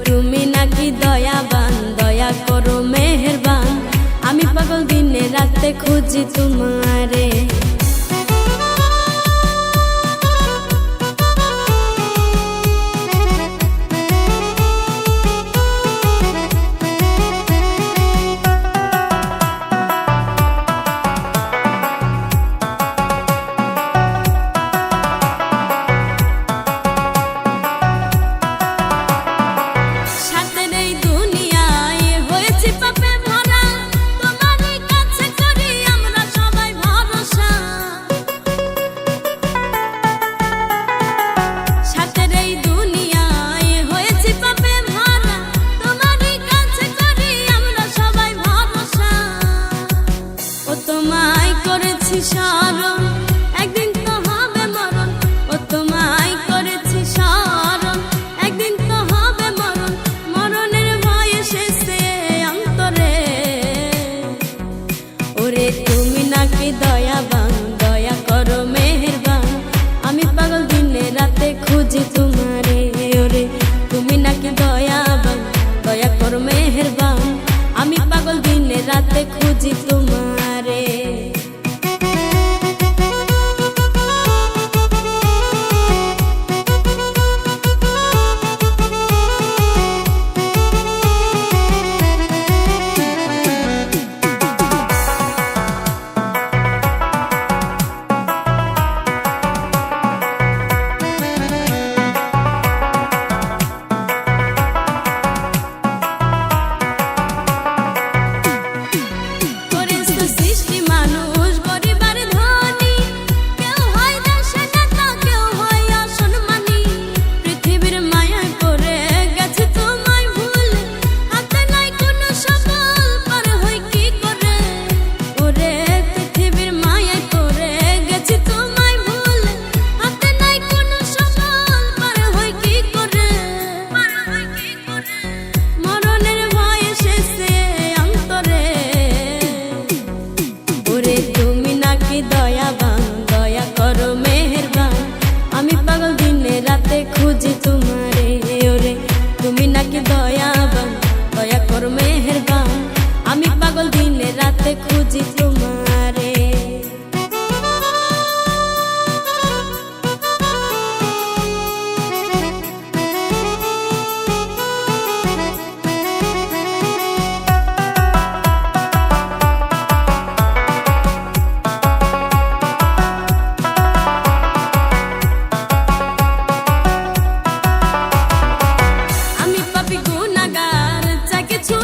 তুমি নাকি দয়াবান, দয়া করো মেহেরবান। আমি পাগল দিনে রাতে খুঁজি তোমারে। তোমায় করেছি স্মরণ, একদিন তো হবে মরণ। ও তোমায় করেছি স্মরণ, একদিন তো হবে মরণ। মরণের ভয় এসেছে অন্তরে। ওরে তুমি নাকি দয়াবান, দয়া করো মেহেরবান। আমি পাগল দিনে রাতে খুঁজি তোমারে। ওরে তুমি নাকি দয়াবান, দয়া করো মেহেরবান। আমি পাগল দিনে রাতে খুঁজি তোমারে। তুমি নাকি দয়াবান, দয়া করো মেহেরবান। আমি পাগল দিনে রাতে খুঁজি তোমারে। ওরে তুমি নাকি দয়াবান, দয়া করো মেহেরবান। আমি পাগল দিনে রাতে খুঁজি তোমারে। আমি পাপী গুনাহগার, যা কিছু